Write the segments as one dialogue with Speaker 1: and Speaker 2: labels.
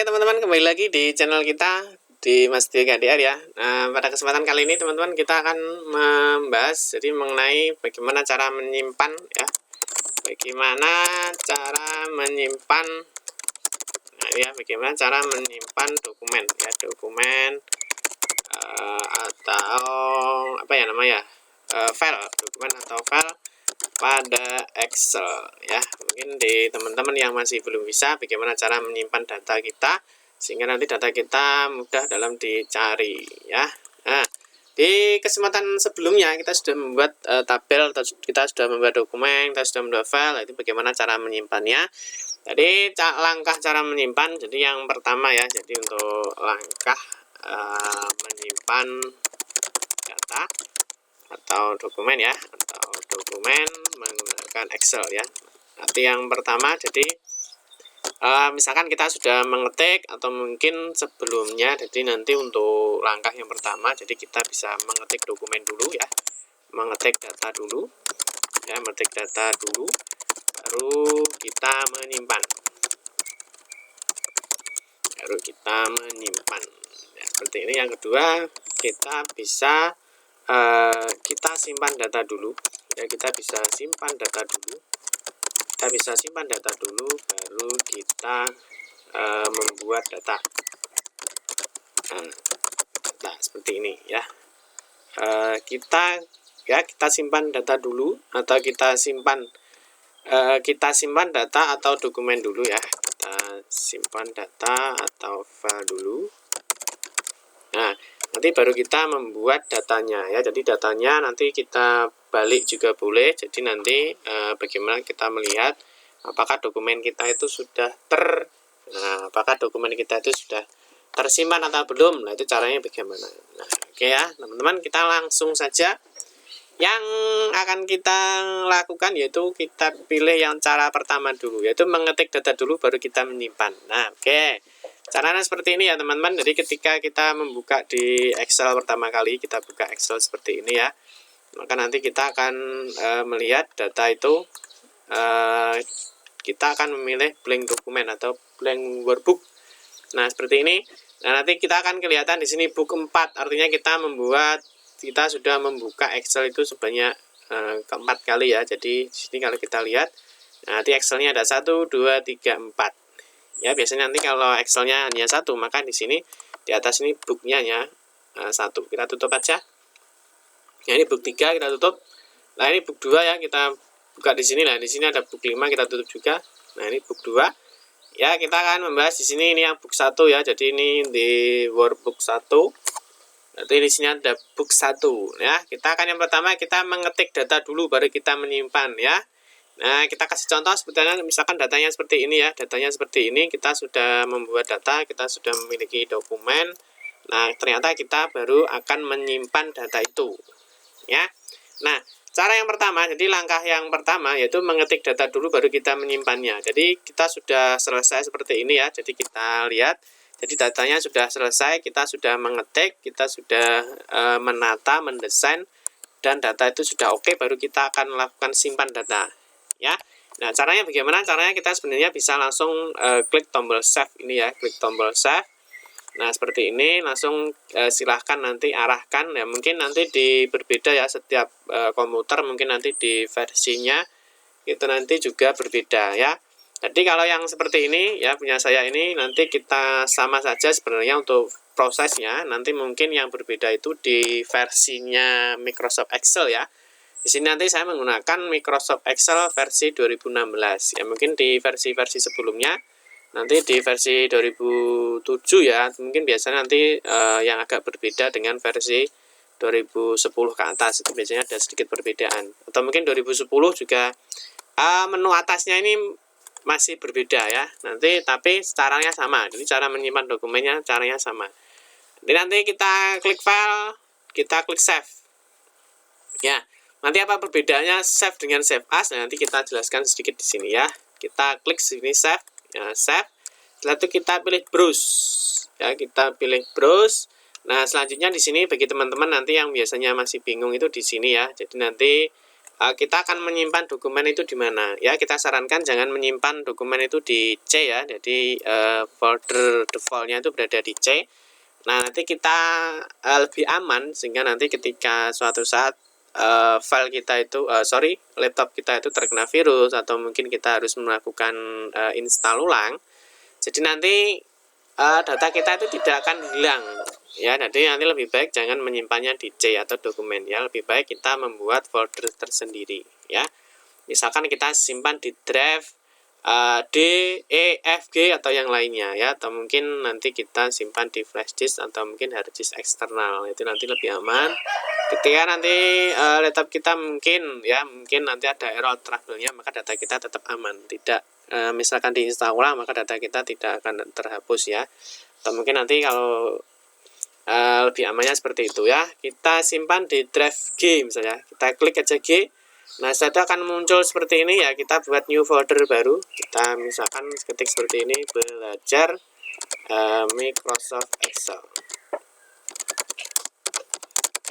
Speaker 1: Oke teman-teman, kembali lagi di channel kita di Mas Dio KDR ya. Nah, pada kesempatan kali ini teman-teman kita akan membahas jadi mengenai bagaimana cara menyimpan ya. Bagaimana cara menyimpan bagaimana cara menyimpan dokumen ya, atau apa ya namanya? File, dokumen atau file pada Excel ya. Mungkin di teman-teman yang masih belum bisa bagaimana cara menyimpan data kita sehingga nanti data kita mudah dalam dicari ya. Nah, di kesempatan sebelumnya kita sudah membuat tabel, kita sudah membuat dokumen, kita sudah membuat file, itu bagaimana cara menyimpannya. Jadi langkah cara menyimpan, jadi yang pertama ya, jadi untuk langkah menyimpan data atau dokumen ya, atau dokumen menggunakan Excel ya. Nanti yang pertama jadi misalkan kita sudah mengetik atau mungkin sebelumnya, jadi nanti untuk langkah yang pertama jadi kita bisa mengetik dokumen dulu ya, mengetik data dulu ya, mengetik data dulu baru kita menyimpan, ya, seperti ini. Yang kedua kita bisa kita simpan data dulu ya, kita bisa simpan data dulu baru kita membuat data. Nah, seperti ini ya. Kita simpan data dulu atau kita simpan data atau dokumen dulu ya. Kita simpan data atau file dulu. Nah, nanti baru kita membuat datanya ya. Jadi datanya nanti kita balik juga boleh. Jadi nanti bagaimana kita melihat apakah dokumen kita itu sudah tersimpan atau belum. Nah, itu caranya bagaimana. Nah, oke ya, teman-teman, kita langsung saja. Yang akan kita lakukan yaitu kita pilih yang cara pertama dulu, yaitu mengetik data dulu baru kita menyimpan. Nah, oke. Caranya seperti ini ya teman-teman. Jadi ketika kita membuka di Excel pertama kali, kita buka Excel seperti ini ya, maka nanti kita akan melihat data itu, kita akan memilih blank dokumen atau blank workbook. Nah, seperti ini. Nah, nanti kita akan kelihatan di sini book 4, artinya kita sudah membuka Excel itu sebanyak keempat kali ya. Jadi di sini kalau kita lihat, nanti Excelnya ada 1, 2, 3, 4. Ya, biasanya nanti kalau Excelnya hanya 1, maka di sini di atas ini booknya hanya 1. Kita tutup aja. Nah, ini book 3 kita tutup. Nah, ini book 2 ya, kita buka di sini. Nah, di sini ada book 5 kita tutup juga. Nah, ini book 2. Ya, kita akan membahas di sini ini yang book 1 ya. Jadi ini di workbook 1. Nanti di sini ada book 1 ya. Kita akan yang pertama kita mengetik data dulu baru kita menyimpan ya. Nah, kita kasih contoh sebetulnya misalkan datanya seperti ini ya. Datanya seperti ini, kita sudah membuat data, kita sudah memiliki dokumen. Nah, ternyata kita baru akan menyimpan data itu ya. Nah, cara yang pertama, jadi langkah yang pertama yaitu mengetik data dulu baru kita menyimpannya. Jadi kita sudah selesai seperti ini ya. Jadi kita lihat, jadi datanya sudah selesai, kita sudah mengetik, kita sudah menata, mendesain, dan data itu sudah oke, baru kita akan melakukan simpan data ya. Nah, caranya bagaimana? Caranya kita sebenarnya bisa langsung klik tombol save ini ya, klik tombol save. Nah, seperti ini langsung silahkan nanti arahkan ya. Mungkin nanti berbeda ya setiap komputer, mungkin nanti di versinya itu nanti juga berbeda ya. Jadi kalau yang seperti ini ya, punya saya ini, nanti kita sama saja sebenarnya untuk prosesnya. Nanti mungkin yang berbeda itu di versinya Microsoft Excel ya. Di sini nanti saya menggunakan Microsoft Excel versi 2016 ya. Mungkin di versi-versi sebelumnya, nanti di versi 2007 ya, mungkin biasanya nanti yang agak berbeda dengan versi 2010 ke atas, itu biasanya ada sedikit perbedaan. Atau mungkin 2010 juga menu atasnya ini masih berbeda ya. Tapi caranya sama. Jadi cara menyimpan dokumennya caranya sama. Jadi nanti kita klik file, kita klik save. Ya. Nanti apa perbedaannya save dengan save as? Nah, nanti kita jelaskan sedikit di sini ya. Kita klik sini save, ya, save. Setelah itu kita pilih browse. Ya, kita pilih browse. Nah, selanjutnya di sini bagi teman-teman nanti yang biasanya masih bingung itu di sini ya. Jadi nanti kita akan menyimpan dokumen itu di mana ya. Kita sarankan jangan menyimpan dokumen itu di C ya, jadi folder defaultnya itu berada di C. Nah, nanti kita lebih aman sehingga nanti ketika suatu saat file kita itu laptop kita itu terkena virus atau mungkin kita harus melakukan install ulang, jadi nanti data kita itu tidak akan hilang ya. Jadi nanti lebih baik jangan menyimpannya di C atau dokumen ya, lebih baik kita membuat folder tersendiri ya. Misalkan kita simpan di drive D, E, F, G atau yang lainnya ya, atau mungkin nanti kita simpan di flash disk atau mungkin hard disk eksternal, itu nanti lebih aman. Ketika nanti laptop kita mungkin nanti ada error trouble-nya, maka data kita tetap aman, tidak misalkan diinstal ulang maka data kita tidak akan terhapus ya. Atau mungkin nanti kalau lebih amannya seperti itu ya, kita simpan di drive G misalnya, kita klik aja G. Nah, setelah itu akan muncul seperti ini ya, kita buat new folder baru. Kita misalkan ketik seperti ini, belajar Microsoft Excel.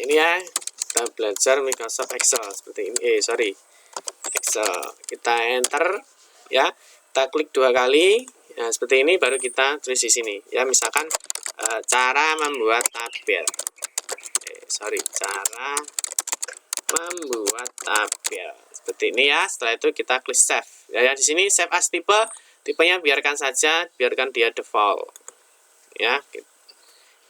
Speaker 1: Ini ya, kita belajar Microsoft Excel seperti ini. Excel. Kita enter ya, kita klik 2 kali. Nah, seperti ini baru kita tulis di sini. Ya, misalkan cara membuat tabel. Cara membuat tabel seperti ini ya. Setelah itu kita klik save ya, di sini save as tipenya biarkan saja, biarkan dia default ya.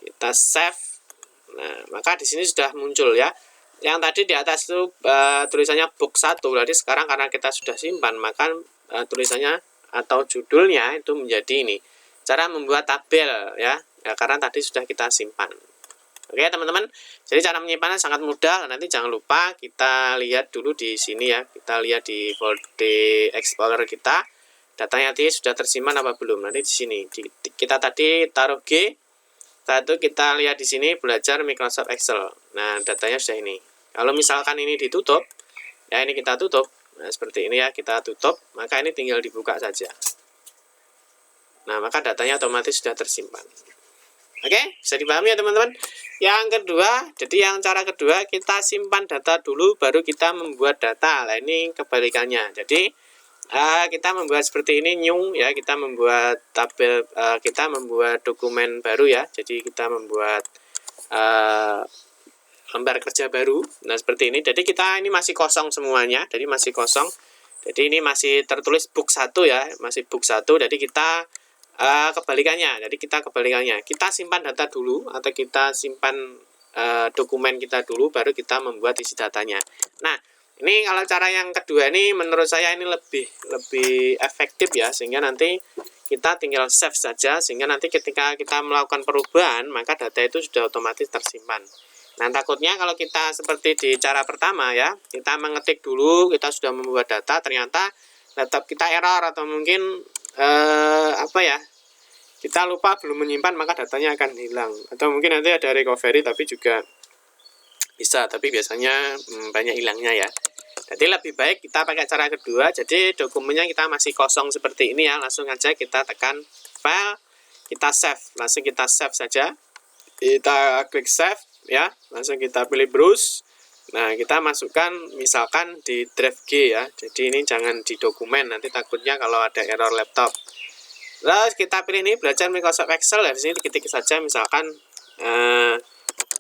Speaker 1: Kita save. Nah, maka di sini sudah muncul ya, yang tadi di atas itu tulisannya book 1. Berarti sekarang karena kita sudah simpan, maka tulisannya atau judulnya itu menjadi ini, cara membuat tabel ya, karena tadi sudah kita simpan. Oke teman-teman, jadi cara menyimpannya sangat mudah. Nanti jangan lupa kita lihat dulu di sini ya, kita lihat di folder Explorer kita, datanya tadi sudah tersimpan apa belum. Nanti di sini kita tadi taruh G, setelah itu kita lihat di sini belajar Microsoft Excel. Nah, datanya sudah ini. Kalau misalkan ini ditutup, ya ini kita tutup. Nah, seperti ini ya, kita tutup, maka ini tinggal dibuka saja. Nah, maka datanya otomatis sudah tersimpan. Oke, bisa dipahami ya teman-teman. Yang kedua, jadi yang cara kedua kita simpan data dulu baru kita membuat data. Nah, ini kebalikannya. Jadi kita membuat seperti ini new ya, kita membuat tabel, kita membuat dokumen baru ya. Jadi kita membuat lembar kerja baru. Nah, seperti ini. Jadi kita ini masih kosong semuanya. Jadi masih kosong. Jadi ini masih tertulis book 1 ya, masih book 1. Jadi kita kebalikannya, kita simpan data dulu atau kita simpan dokumen kita dulu baru kita membuat isi datanya. Nah, ini kalau cara yang kedua ini menurut saya ini lebih efektif ya, sehingga nanti kita tinggal save saja, sehingga nanti ketika kita melakukan perubahan maka data itu sudah otomatis tersimpan. Nah, takutnya kalau kita seperti di cara pertama ya, kita mengetik dulu, kita sudah membuat data, ternyata laptop kita error atau mungkin kita lupa belum menyimpan, maka datanya akan hilang. Atau mungkin nanti ada recovery tapi juga bisa, tapi biasanya banyak hilangnya ya. Jadi lebih baik kita pakai cara kedua. Jadi dokumennya kita masih kosong seperti ini ya, langsung aja kita tekan file, kita save, langsung kita save saja. Kita klik save ya, langsung kita pilih browse. Nah, kita masukkan misalkan di drive G ya. Jadi ini jangan di dokumen, nanti takutnya kalau ada error laptop. Terus kita pilih ini belajar Microsoft Excel, dari sini ketik saja misalkan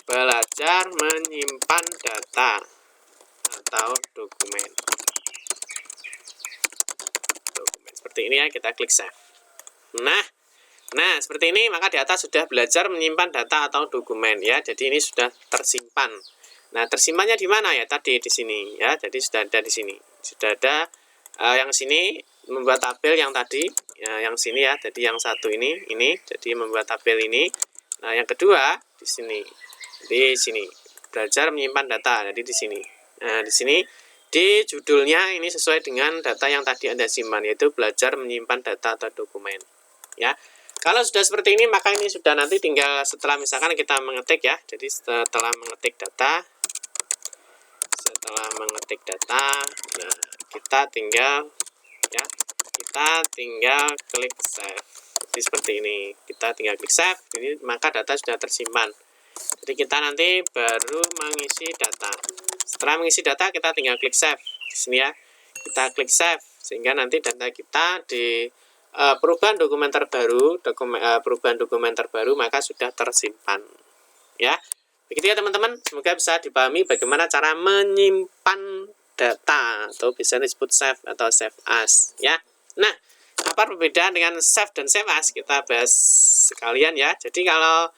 Speaker 1: belajar menyimpan data atau dokumen seperti ini ya, kita klik save. Nah seperti ini, maka di atas sudah belajar menyimpan data atau dokumen ya. Jadi ini sudah tersimpan. Nah, tersimpannya di mana ya? Tadi di sini ya. Jadi sudah ada di sini. Sudah ada yang sini membuat tabel yang tadi. Ya, yang sini ya. Jadi yang satu ini jadi membuat tabel ini. Nah, yang kedua di sini. Di sini belajar menyimpan data. Jadi di sini. Nah, di sini di judulnya ini sesuai dengan data yang tadi Anda simpan, yaitu belajar menyimpan data atau dokumen. Ya. Kalau sudah seperti ini, maka ini sudah nanti tinggal setelah misalkan kita mengetik ya. Jadi setelah mengetik data, nah kita tinggal klik save. Jadi seperti ini, kita tinggal klik save, ini maka data sudah tersimpan. Jadi kita nanti baru mengisi data. Setelah mengisi data, kita tinggal klik save di sini ya. Kita klik save sehingga nanti data kita di perubahan dokumen terbaru, maka sudah tersimpan. Ya, begitu ya teman-teman. Semoga bisa dipahami bagaimana cara menyimpan data atau bisa disebut save atau save as. Ya, nah apa perbedaan dengan save dan save as? Kita bahas sekalian ya. Jadi kalau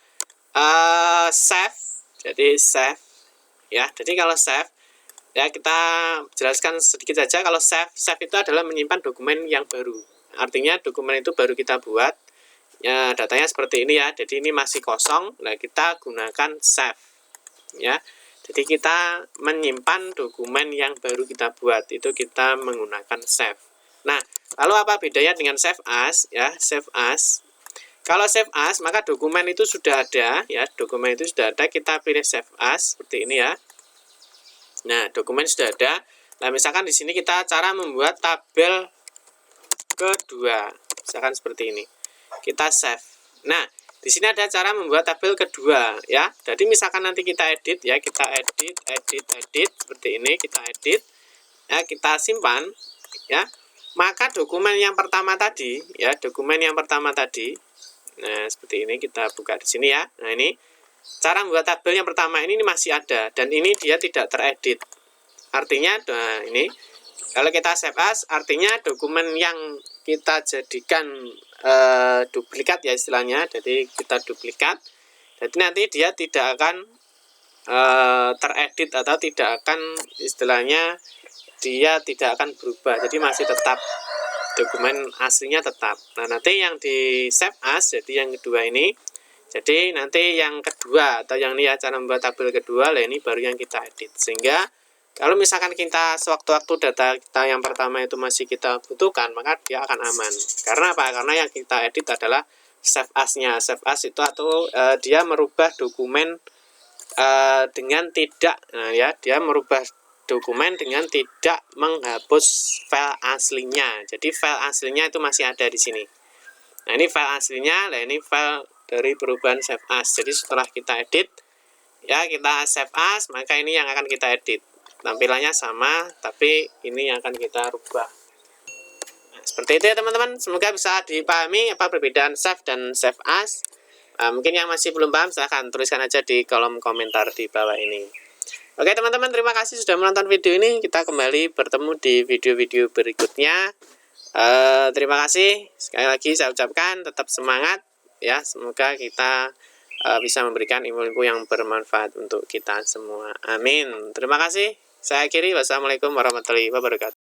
Speaker 1: save, jadi kalau save ya, kita jelaskan sedikit saja. Kalau save itu adalah menyimpan dokumen yang baru. Artinya dokumen itu baru kita buat. Ya, datanya seperti ini ya. Jadi ini masih kosong. Nah, kita gunakan save. Ya. Jadi kita menyimpan dokumen yang baru kita buat. Itu kita menggunakan save. Nah, lalu apa bedanya dengan save as? Ya, save as. Kalau save as, maka dokumen itu sudah ada ya. Dokumen itu sudah ada. Kita pilih save as seperti ini ya. Nah, dokumen sudah ada. Nah, misalkan di sini kita cara membuat tabel kedua. Misalkan seperti ini. Kita save. Nah, di sini ada cara membuat tabel kedua ya. Jadi misalkan nanti kita edit ya, kita edit seperti ini, kita edit ya, kita simpan ya. Maka dokumen yang pertama tadi ya, nah, seperti ini kita buka di sini ya. Nah, ini cara membuat tabel yang pertama ini masih ada dan ini dia tidak teredit. Artinya, nah ini kalau kita save as, artinya dokumen yang kita jadikan duplikat ya istilahnya. Jadi kita duplikat. Jadi nanti dia tidak akan teredit atau tidak akan istilahnya dia tidak akan berubah. Jadi masih tetap dokumen aslinya tetap. Nah, nanti yang di save as, jadi yang kedua ini. Jadi nanti yang kedua atau yang ini ya, cara membuat tabel kedua, lah ini baru yang kita edit. Sehingga kalau misalkan kita sewaktu-waktu data kita yang pertama itu masih kita butuhkan, maka dia akan aman. Karena apa? Karena yang kita edit adalah save as-nya. Save as itu atau dia merubah dokumen dengan tidak, nah ya, dia merubah dokumen dengan tidak menghapus file aslinya. Jadi file aslinya itu masih ada di sini. Nah, ini file aslinya, nah ini file dari perubahan save as. Jadi setelah kita edit ya, kita save as, maka ini yang akan kita edit. Tampilannya sama, tapi ini yang akan kita rubah. Nah, seperti itu ya teman-teman. Semoga bisa dipahami apa perbedaan save dan save as. Mungkin yang masih belum paham, silahkan tuliskan aja di kolom komentar di bawah ini. Oke teman-teman, terima kasih sudah menonton video ini. Kita kembali bertemu di video-video berikutnya. Terima kasih. Sekali lagi saya ucapkan tetap semangat ya. Semoga kita bisa memberikan ilmu-ilmu yang bermanfaat untuk kita semua. Amin. Terima kasih. Saya akhiri. Wassalamualaikum warahmatullahi wabarakatuh.